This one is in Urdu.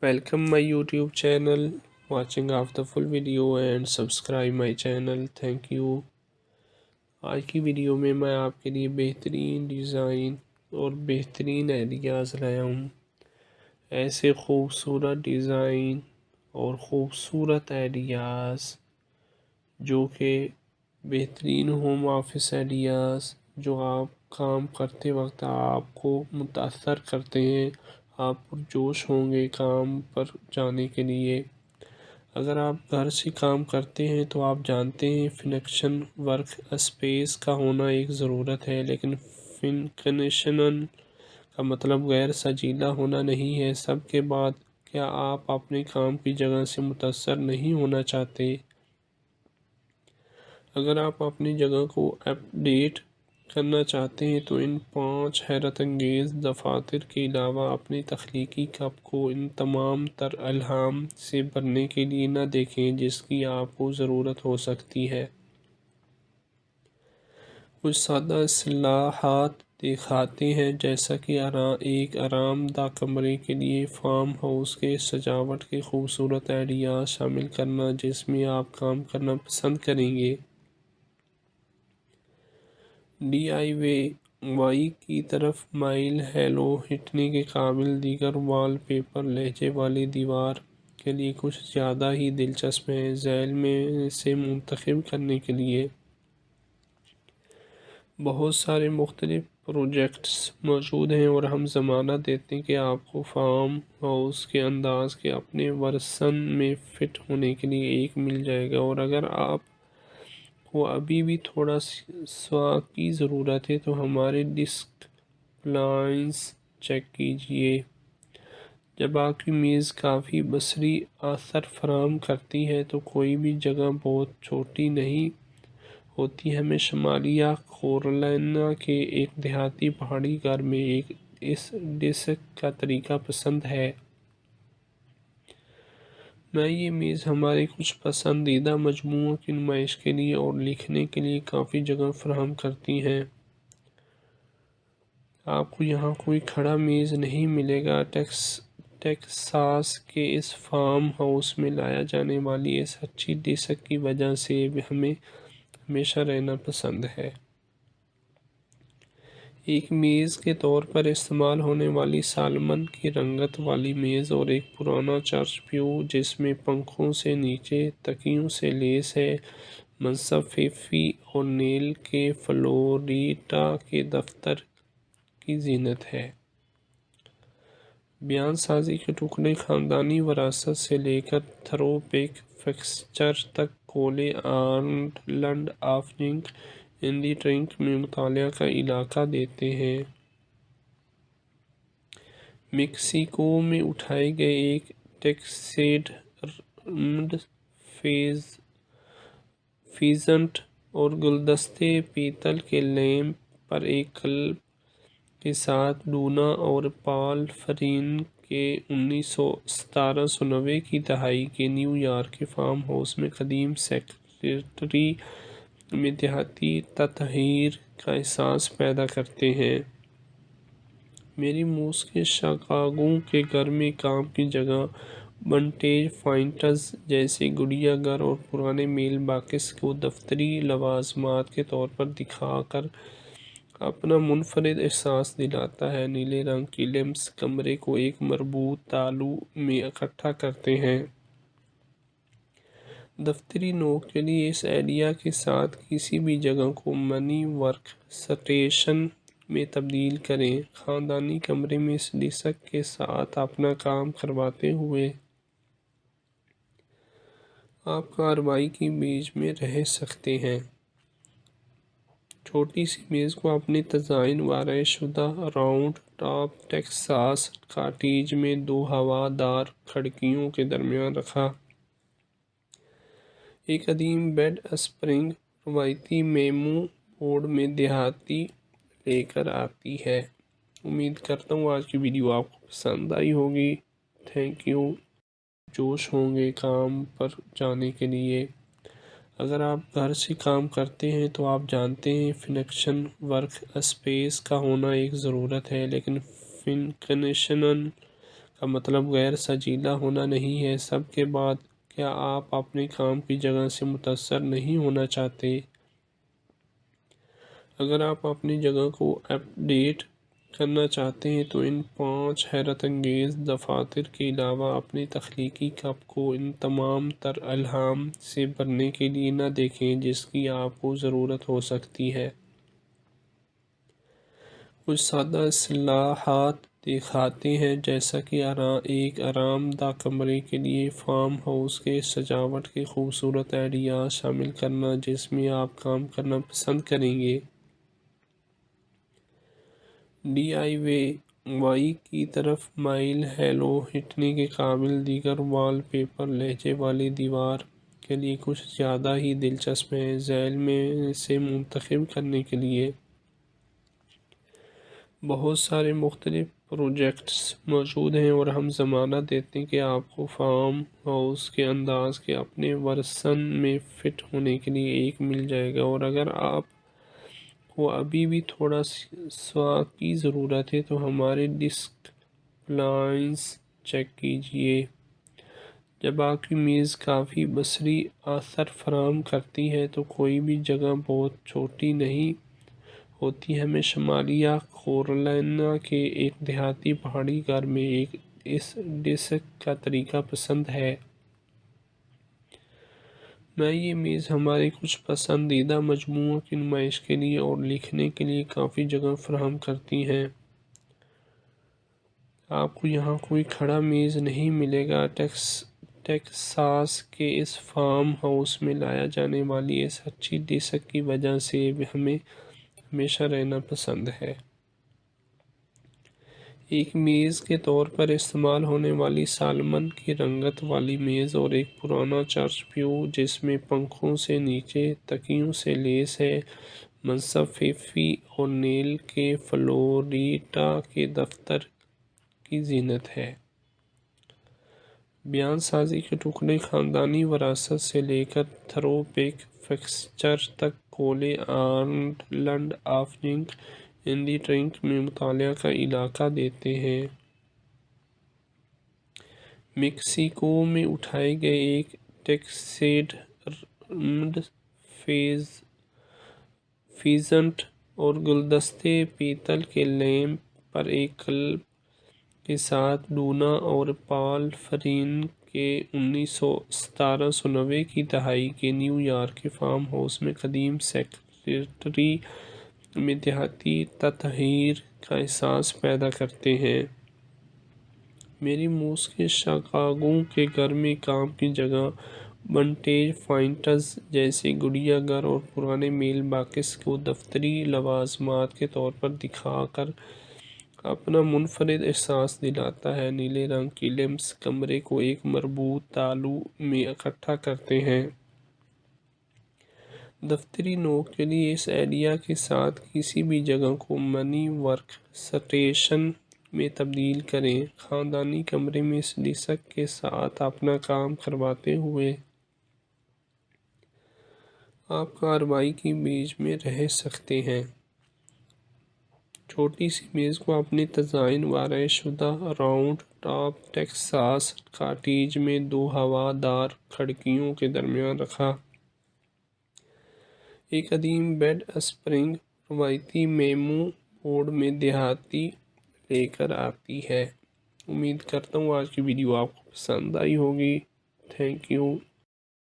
Welcome my YouTube channel, watching of the full video and subscribe my channel. Thank you. آج کی ویڈیو میں آپ کے لیے بہترین ڈیزائن اور بہترین آئیڈیاز لایا ہوں. ایسے خوبصورت ڈیزائن اور خوبصورت آئیڈیاز جو کہ بہترین ہوم آفس آئیڈیاز جو آپ کام کرتے وقت آپ کو متاثر کرتے ہیں. آپ پرجوش ہوں گے کام پر جانے کے لیے. اگر آپ گھر سے کام کرتے ہیں تو آپ جانتے ہیں فنکشن ورک اسپیس کا ہونا ایک ضرورت ہے، لیکن فنکشنن کا مطلب غیر سجیلا ہونا نہیں ہے. سب کے بعد کیا آپ اپنے کام کی جگہ سے متاثر نہیں ہونا چاہتے؟ اگر آپ اپنی جگہ کو اپ ڈیٹ کرنا چاہتے ہیں تو ان 5 حیرت انگیز دفاتر کے علاوہ اپنی تخلیقی کپ کو ان تمام تر الہام سے بھرنے کے لیے نہ دیکھیں جس کی آپ کو ضرورت ہو سکتی ہے. کچھ سادہ اصطلاحات دکھاتے ہیں، جیسا کہ ایک آرام دہ کمرے کے لیے فارم ہاؤس کے سجاوٹ کے خوبصورت آئیڈیاز شامل کرنا جس میں آپ کام کرنا پسند کریں گے. ڈی آئی وائی کی طرف مائل ہیلو ہٹنے کے قابل دیگر وال پیپر لہجے والی دیوار کے لیے کچھ زیادہ ہی دلچسپ ہیں. ذیل میں سے منتخب کرنے کے لیے بہت سارے مختلف پروجیکٹس موجود ہیں اور ہم ضمانت دیتے ہیں کہ آپ کو فارم ہاؤس کے انداز کے اپنے ورژن میں فٹ ہونے کے لیے ایک مل جائے گا. اور اگر آپ کو ابھی بھی تھوڑا سوا کی ضرورت ہے تو ہمارے ڈسک پلانس چیک کیجئے. جب آپ کی میز کافی بصری اثر فراہم کرتی ہے تو کوئی بھی جگہ بہت چھوٹی نہیں ہوتی. ہمیں شمالیہ کیرولینا کے ایک دیہاتی پہاڑی گھر میں اس ڈسک کا طریقہ پسند ہے. یہ میز ہمارے کچھ پسندیدہ مجموعوں کی نمائش کے لیے اور لکھنے کے لیے کافی جگہ فراہم کرتی ہے. آپ کو یہاں کوئی کھڑا میز نہیں ملے گا. ٹیکساس کے اس فارم ہاؤس میں لایا جانے والی اس اچھی ڈسک کی وجہ سے ہمیں ہمیشہ رہنا پسند ہے. ایک میز کے طور پر استعمال ہونے والی سالمن کی رنگت والی میز اور ایک پرانا چرچ پیو جس میں پنکھوں سے نیچے تکیوں سے لیس ہے، منصب فیفی اورنیل کے فلوریڈا کے دفتر کی زینت ہے. بیان سازی کے ٹکڑے خاندانی وراثت سے لے کر تھرو بیک فکسچر تک کولے island of junk and the trunk میں مطالعہ کا علاقہ دیتے ہیں. میکسیکو میں اٹھائے گئے ایک ٹیکسیڈرمڈ فیزنٹ اور گلدستے پیتل کے لیمپ پر ایک کلب کے ساتھ ڈونا اور پال فرین کے 1790 کی دہائی کے نیو یارک کے فارم ہاؤس میں قدیم سیکریٹری میں دیہاتی تطہیر کا احساس پیدا کرتے ہیں. میری موس کے شکاگو کے گھر میں کام کی جگہ ونٹیج فائنڈز جیسے گڑیا گھر اور پرانے میل باکس کو دفتری لوازمات کے طور پر دکھا کر اپنا منفرد احساس دلاتا ہے. نیلے رنگ کی لیمپس کمرے کو ایک مربوط تالو میں اکٹھا کرتے ہیں. دفتری نوک کے لیے اس آئیڈیا کے ساتھ کسی بھی جگہ کو منی ورک سٹیشن میں تبدیل کریں. خاندانی کمرے میں اس ڈسک کے ساتھ اپنا کام کرواتے ہوئے آپ کارروائی کے بیچ میں رہ سکتے ہیں. چھوٹی سی میز کو اپنے تزئین و آرائش شدہ راؤنڈ ٹاپ ٹیکساس کاٹیج میں 2 ہوا دار کھڑکیوں کے درمیان رکھا. ایک قدیم بیڈ اسپرنگ روایتی میمو بورڈ میں دیہاتی لے کر آتی ہے. امید کرتا ہوں آج کی ویڈیو آپ کو پسند آئی ہوگی. Thank you. جوش ہوں گے کام پر جانے کے لیے. اگر آپ گھر سے کام کرتے ہیں تو آپ جانتے ہیں فنکشن ورک اسپیس کا ہونا ایک ضرورت ہے، لیکن فنکشنن کا مطلب غیر سجیلا ہونا نہیں ہے۔ سب کے بعد، کیا آپ اپنے کام کی جگہ سے متاثر نہیں ہونا چاہتے؟ اگر آپ اپنی جگہ کو اپ ڈیٹ کرنا چاہتے ہیں تو ان 5 حیرت انگیز دفاتر کے علاوہ اپنی تخلیقی کپ کو ان تمام تر الہام سے بھرنے کے لیے نہ دیکھیں جس کی آپ کو ضرورت ہو سکتی ہے۔ کچھ سادہ اصطلاحات دکھاتے ہیں، جیسا کہ ایک آرام دہ کمرے کے لیے فارم ہاؤس کے سجاوٹ کے خوبصورت آئیڈیاز شامل کرنا جس میں آپ کام کرنا پسند کریں گے۔ ڈی آئی وائی کی طرف مائل ہیلو ہٹنے کے قابل دیگر وال پیپر لہجے والی دیوار کے لیے کچھ زیادہ ہی دلچسپ ہیں۔ ذیل میں سے منتخب کرنے کے لیے بہت سارے مختلف پروجیکٹس موجود ہیں اور ہم ضمانت دیتے ہیں کہ آپ کو فارم ہاؤس کے انداز کے اپنے ورژن میں فٹ ہونے کے لیے ایک مل جائے گا، اور اگر آپ کو ابھی بھی تھوڑا سوا کی ضرورت ہے تو ہمارے ڈیسک پلانس چیک کیجئے۔ جب آپ کی میز کافی بصری اثر فراہم کرتی ہے تو کوئی بھی جگہ بہت چھوٹی نہیں ہوتی۔ ہمیں شمالیہ کیرولینا کے ایک دیہاتی پہاڑی گھر میں اس ڈیسک کا طریقہ پسند ہے۔ میں یہ میز ہمارے کچھ پسندیدہ مجموعوں کی نمائش کے لیے اور لکھنے کے لیے کافی جگہ فراہم کرتی ہیں۔ آپ کو یہاں کوئی کھڑا میز نہیں ملے گا۔ ٹیکساس کے اس فارم ہاؤس میں لایا جانے والی اس اچھی ڈیسک کی وجہ سے ہمیں ہمیشہ رہنا پسند ہے۔ ایک میز کے طور پر استعمال ہونے والی سالمن کی رنگت والی میز اور ایک پرانا چرچ پیو جس میں پنکھوں سے نیچے تکیوں سے لیس ہے، منصب فیفی اورنیل کے فلوریڈا کے دفتر کی زینت ہے۔ بیان سازی کے ٹکڑے خاندانی وراثت سے لے کر تھرو بیک فکسچر تک کولے island of junk in the trunk میں مطالعہ کا علاقہ دیتے ہیں۔ میکسیکو میں اٹھائے گئے ایک ٹیکسیڈرمڈ فیزنٹ اور گلدستے پیتل کے لیمپ پر ایک کلب کے ساتھ ڈونا اور پال فرین کے 1790 کی دہائی کے نیو یارک کے فارم ہاؤس میں قدیم سیکریٹری میں دیہاتی تطہیر کا احساس پیدا کرتے ہیں۔ میری موس کے شکاگو کے گھر میں کام کی جگہ ونٹیج فائنڈز جیسے گڑیا گھر اور پرانے میل باکس کو دفتری لوازمات کے طور پر دکھا کر اپنا منفرد احساس دلاتا ہے۔ نیلے رنگ کی لیمپس کمرے کو ایک مربوط تالو میں اکٹھا کرتے ہیں۔ دفتری نوک کے لیے اس آئیڈیا کے ساتھ کسی بھی جگہ کو منی ورک سٹیشن میں تبدیل کریں۔ خاندانی کمرے میں اس ڈیسک کے ساتھ اپنا کام کرواتے ہوئے آپ کارروائی کے بیچ میں رہ سکتے ہیں۔ چھوٹی سی میز کو اپنی تزئین وآرائش شدہ راؤنڈ ٹاپ ٹیکساس کاٹیج میں 2 ہوا دار کھڑکیوں کے درمیان رکھا۔ ایک قدیم بیڈ اسپرنگ روایتی میمو بورڈ میں دیہاتی لے کر آتی ہے۔ امید کرتا ہوں آج کی ویڈیو آپ کو پسند آئی ہوگی۔ Thank you.